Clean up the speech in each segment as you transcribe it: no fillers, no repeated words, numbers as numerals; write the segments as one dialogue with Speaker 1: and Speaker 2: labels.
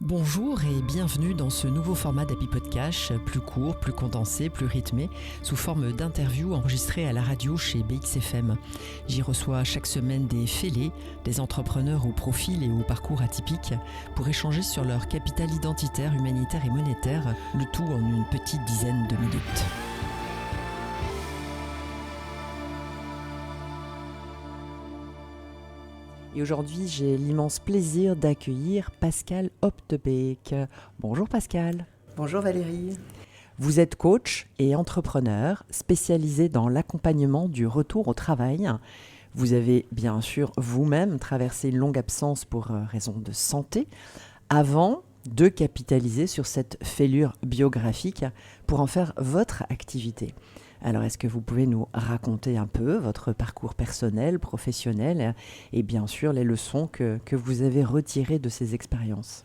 Speaker 1: Bonjour et bienvenue dans ce nouveau format d'Happy Podcast, plus court, plus condensé, plus rythmé, sous forme d'interviews enregistrées à la radio chez BXFM. J'y reçois chaque semaine des fêlés, des entrepreneurs au profil et au parcours atypiques, pour échanger sur leur capital identitaire, humanitaire et monétaire, le tout en une petite dizaine de minutes. Et aujourd'hui, j'ai l'immense plaisir d'accueillir Pascal Optebeek. Bonjour Pascal.
Speaker 2: Bonjour Valérie.
Speaker 1: Vous êtes coach et entrepreneur spécialisé dans l'accompagnement du retour au travail. Vous avez bien sûr vous-même traversé une longue absence pour raison de santé avant de capitaliser sur cette fêlure biographique pour en faire votre activité. Alors, est-ce que vous pouvez nous raconter un peu votre parcours personnel, professionnel et bien sûr les leçons que vous avez retirées de ces expériences ?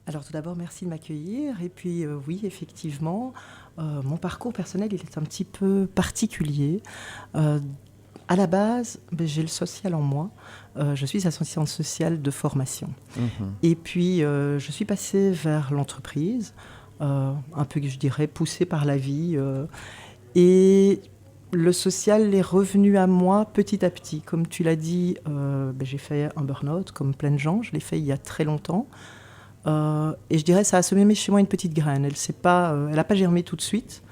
Speaker 2: Alors tout d'abord, merci de m'accueillir. Et puis oui, effectivement, mon parcours personnel il est un petit peu particulier. À la base, j'ai le social en moi. Je suis assistante sociale de formation. Et puis, je suis passée vers l'entreprise, un peu, je dirais, poussée par la vie. Et le social est revenu à moi petit à petit. Comme tu l'as dit, j'ai fait un burn-out, comme plein de gens. Je l'ai fait il y a très longtemps. Et je dirais ça a semé chez moi une petite graine. Elle n'a pas germé tout de suite.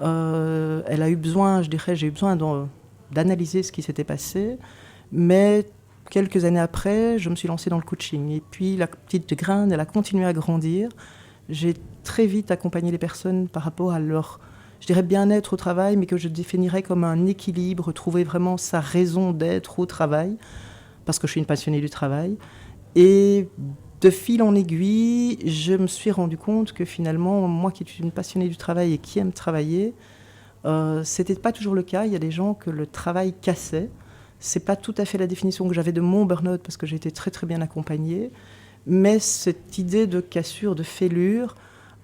Speaker 2: Elle a eu besoin, j'ai eu besoin d'analyser ce qui s'était passé. Mais quelques années après, je me suis lancée dans le coaching. Et puis la petite graine, elle a continué à grandir. J'ai très vite accompagné les personnes par rapport à leur... je dirais bien-être au travail, mais que je définirais comme un équilibre, trouver vraiment sa raison d'être au travail, parce que je suis une passionnée du travail. Et de fil en aiguille, je me suis rendu compte que finalement, moi qui suis une passionnée du travail et qui aime travailler, c'était pas toujours le cas. Il y a des gens que le travail cassait. C'est pas tout à fait la définition que j'avais de mon burn-out, parce que j'ai été très très bien accompagnée. Mais cette idée de cassure, de fêlure,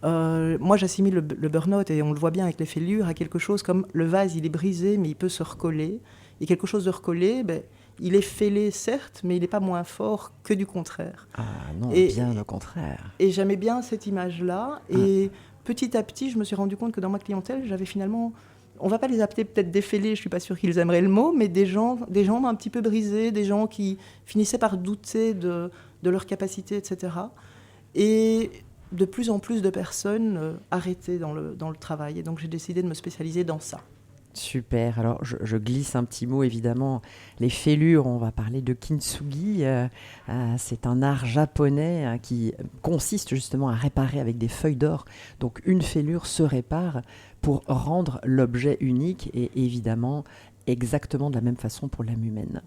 Speaker 2: moi j'assimile le burn-out, et on le voit bien avec les fêlures, à quelque chose comme le vase il est brisé mais il peut se recoller, et quelque chose de recollé, il est fêlé certes mais il n'est pas moins fort que du contraire.
Speaker 1: Ah non, bien au contraire.
Speaker 2: Et j'aimais bien cette image là, et petit à petit je me suis rendu compte que dans ma clientèle j'avais finalement, on ne va pas les appeler peut-être des fêlés, je ne suis pas sûre qu'ils aimeraient le mot, mais des gens un petit peu brisés, des gens qui finissaient par douter de leur capacité, etc. Et de plus en plus de personnes arrêtées dans le travail. Et donc, j'ai décidé de me spécialiser dans ça.
Speaker 1: Super. Alors, je glisse un petit mot, évidemment. Les fêlures, on va parler de kintsugi. C'est un art japonais qui consiste justement à réparer avec des feuilles d'or. Donc, une fêlure se répare pour rendre l'objet unique et évidemment exactement de la même façon pour l'âme humaine.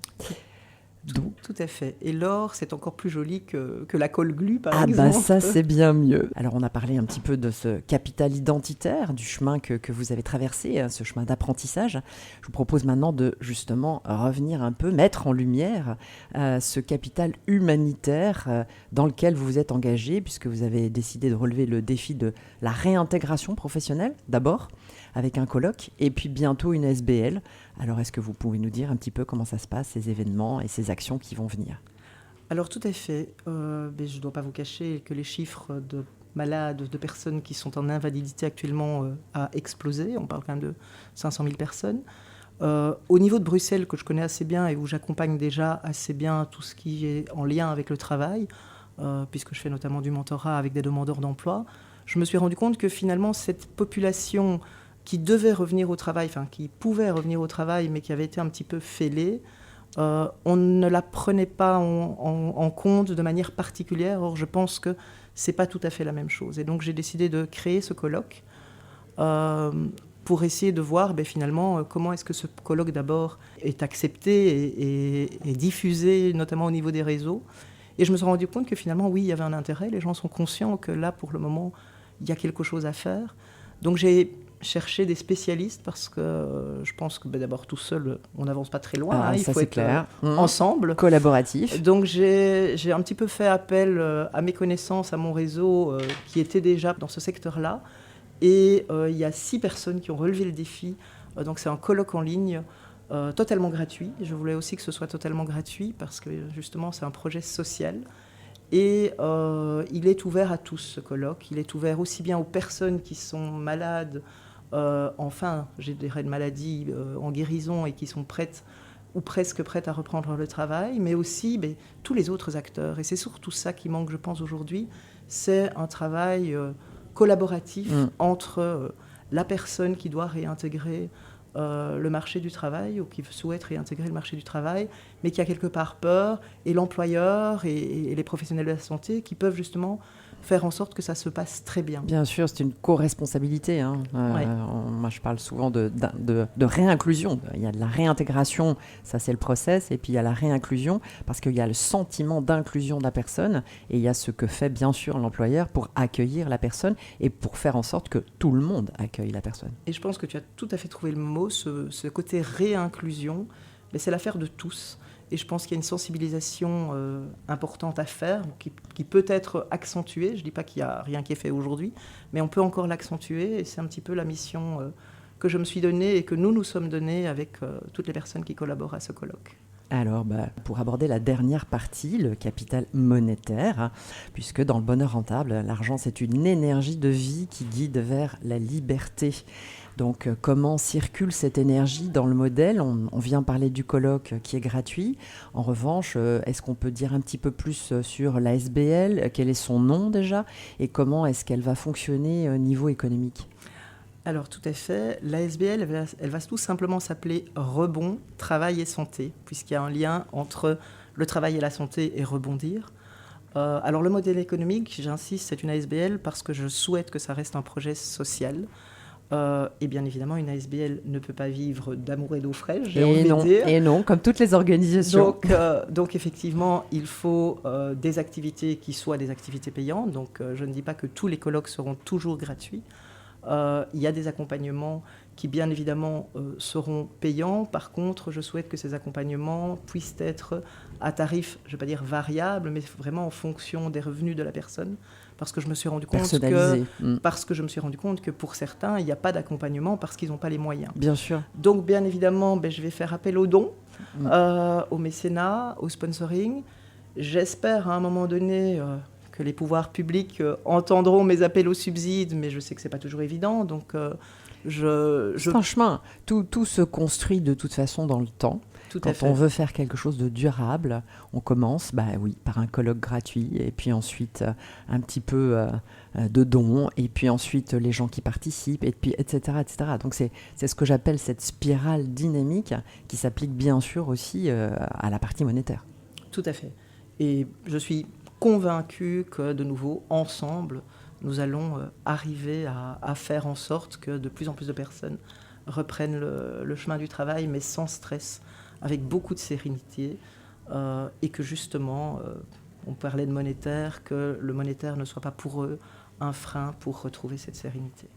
Speaker 2: Tout à fait. Et l'or, c'est encore plus joli que la colle glue, par exemple.
Speaker 1: Ah bah ça, c'est bien mieux. Alors, on a parlé un petit peu de ce capital identitaire, du chemin que vous avez traversé, ce chemin d'apprentissage. Je vous propose maintenant de, justement, revenir un peu, mettre en lumière ce capital humanitaire dans lequel vous vous êtes engagé, puisque vous avez décidé de relever le défi de la réintégration professionnelle, d'abord, avec un colloque, et puis bientôt une SBL. Alors, est-ce que vous pouvez nous dire un petit peu comment ça se passe, ces événements et ces actions qui vont venir ?
Speaker 2: Alors, tout à fait. Je ne dois pas vous cacher que les chiffres de malades, de personnes qui sont en invalidité actuellement a explosé. On parle quand même de 500 000 personnes. Au niveau de Bruxelles, que je connais assez bien et où j'accompagne déjà assez bien tout ce qui est en lien avec le travail, puisque je fais notamment du mentorat avec des demandeurs d'emploi, je me suis rendu compte que finalement, cette population qui devait revenir au travail, enfin qui pouvait revenir au travail, mais qui avait été un petit peu fêlée, on ne la prenait pas en compte de manière particulière. Or, je pense que c'est pas tout à fait la même chose. Et donc, j'ai décidé de créer ce colloque pour essayer de voir finalement comment est-ce que ce colloque d'abord est accepté et diffusé, notamment au niveau des réseaux. Et je me suis rendu compte que finalement, oui, il y avait un intérêt. Les gens sont conscients que là, pour le moment, il y a quelque chose à faire. Donc, j'ai chercher des spécialistes parce que je pense que d'abord tout seul on n'avance pas très loin, il faut être clair. Ensemble,
Speaker 1: collaboratif.
Speaker 2: Donc j'ai un petit peu fait appel à mes connaissances, à mon réseau qui était déjà dans ce secteur-là, et il y a 6 personnes qui ont relevé le défi. Donc c'est un colloque en ligne totalement gratuit. Je voulais aussi que ce soit totalement gratuit parce que justement c'est un projet social. Et il est ouvert à tous, ce colloque. Il est ouvert aussi bien aux personnes qui sont malades, j'ai dirais de maladies en guérison et qui sont prêtes ou presque prêtes à reprendre le travail, mais aussi tous les autres acteurs. Et c'est surtout ça qui manque, je pense, aujourd'hui. C'est un travail collaboratif entre la personne qui doit réintégrer le marché du travail ou qui souhaite réintégrer le marché du travail, mais qui a quelque part peur, et l'employeur et les professionnels de la santé qui peuvent justement faire en sorte que ça se passe très bien.
Speaker 1: Bien sûr, c'est une co-responsabilité. Moi, je parle souvent de réinclusion. Il y a de la réintégration, ça c'est le process, et puis il y a la réinclusion, parce qu'il y a le sentiment d'inclusion de la personne, et il y a ce que fait bien sûr l'employeur pour accueillir la personne et pour faire en sorte que tout le monde accueille la personne.
Speaker 2: Et je pense que tu as tout à fait trouvé le mot, ce côté réinclusion, mais c'est l'affaire de tous. Et je pense qu'il y a une sensibilisation importante à faire, qui peut être accentuée. Je ne dis pas qu'il n'y a rien qui est fait aujourd'hui, mais on peut encore l'accentuer. Et c'est un petit peu la mission que je me suis donnée et que nous sommes donnés avec toutes les personnes qui collaborent à ce colloque.
Speaker 1: Alors, pour aborder la dernière partie, le capital monétaire, puisque dans le bonheur rentable, l'argent, c'est une énergie de vie qui guide vers la liberté. Donc, comment circule cette énergie dans le modèle ? On vient parler du colloque qui est gratuit. En revanche, est-ce qu'on peut dire un petit peu plus sur l'ASBL ? Quel est son nom déjà ? Et comment est-ce qu'elle va fonctionner au niveau économique ?
Speaker 2: Alors tout à fait, l'ASBL, elle va tout simplement s'appeler Rebond, Travail et Santé, puisqu'il y a un lien entre le travail et la santé et rebondir. Alors le modèle économique, j'insiste, c'est une ASBL parce que je souhaite que ça reste un projet social. Et bien évidemment, une ASBL ne peut pas vivre d'amour et d'eau fraîche, j'ai envie de dire.
Speaker 1: Et non, comme toutes les organisations.
Speaker 2: Donc effectivement, il faut des activités qui soient des activités payantes. Donc je ne dis pas que tous les colloques seront toujours gratuits. Il y a des accompagnements qui, bien évidemment, seront payants. Par contre, je souhaite que ces accompagnements puissent être à tarif, je ne vais pas dire variable, mais vraiment en fonction des revenus de la personne. Parce que je me suis rendu compte que pour certains, il n'y a pas d'accompagnement parce qu'ils n'ont pas les moyens.
Speaker 1: Bien sûr.
Speaker 2: Donc, bien évidemment, je vais faire appel aux dons, au mécénat, au sponsoring. J'espère à un moment donné que les pouvoirs publics entendront mes appels aux subsides, mais je sais que ce n'est pas toujours évident. Donc,
Speaker 1: c'est un chemin. Tout se construit de toute façon dans le temps. Quand on veut faire quelque chose de durable, on commence par un colloque gratuit, et puis ensuite un petit peu de dons, et puis ensuite les gens qui participent, et puis etc. etc. Donc c'est ce que j'appelle cette spirale dynamique qui s'applique bien sûr aussi à la partie monétaire.
Speaker 2: Tout à fait. Et je suis convaincue que de nouveau, ensemble, nous allons arriver à faire en sorte que de plus en plus de personnes reprennent le chemin du travail, mais sans stress, avec beaucoup de sérénité, et que justement, on parlait de monétaire, que le monétaire ne soit pas pour eux un frein pour retrouver cette sérénité.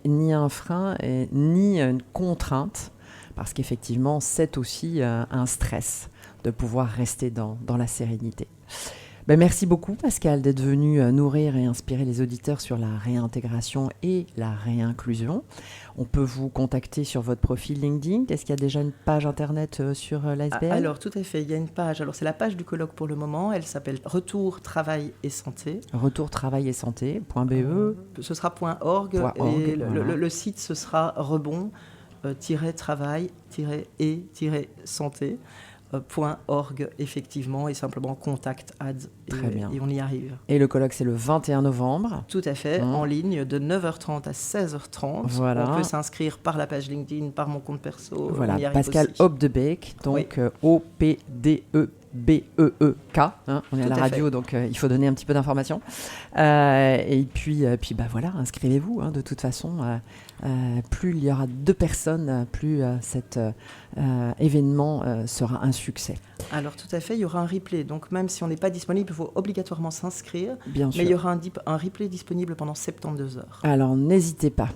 Speaker 1: Ni un frein, ni une contrainte, parce qu'effectivement, c'est aussi un stress de pouvoir rester dans la sérénité. Merci beaucoup Pascal d'être venu nourrir et inspirer les auditeurs sur la réintégration et la réinclusion. On peut vous contacter sur votre profil LinkedIn. Est-ce qu'il y a déjà une page internet sur l'ASBL ?
Speaker 2: Alors tout à fait, il y a une page. Alors c'est la page du colloque pour le moment. Elle s'appelle Retour Travail et Santé.
Speaker 1: Retour Travail et Santé.be.
Speaker 2: Ce sera .org et le site ce sera rebond travail-et-santé. .org effectivement, et simplement contact ads et on y arrive.
Speaker 1: Et le colloque c'est le 21 novembre.
Speaker 2: Tout à fait, en ligne de 9h30 à 16h30.
Speaker 1: Voilà.
Speaker 2: On peut s'inscrire par la page LinkedIn, par mon compte perso.
Speaker 1: Voilà, Pascal Opdebeek, donc O-P-D-E-B-E-E-K. On est à la radio, donc il faut donner un petit peu d'informations. Et puis voilà, inscrivez-vous. De toute façon, plus il y aura de personnes, plus cet événement sera un succès.
Speaker 2: Alors tout à fait, il y aura un replay. Donc même si on n'est pas disponible, il faut obligatoirement s'inscrire.
Speaker 1: Bien sûr.
Speaker 2: Mais il y aura un replay disponible pendant 72 heures.
Speaker 1: Alors n'hésitez pas.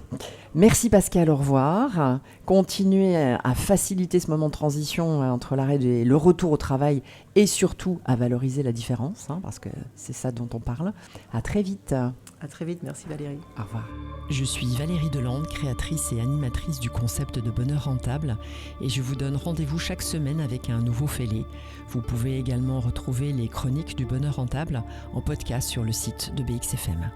Speaker 1: Merci Pascal, au revoir. Continuez à faciliter ce moment de transition entre l'arrêt et le retour au travail et surtout à valoriser la différence, parce que c'est ça dont on parle. À très vite.
Speaker 2: À très vite, merci Valérie.
Speaker 1: Au revoir. Je suis Valérie Delande, créatrice et animatrice du concept de bonheur rentable, et je vous donne rendez-vous chaque semaine avec un nouveau fêlé. Vous pouvez également retrouver les chroniques du bonheur rentable en podcast sur le site de BXFM.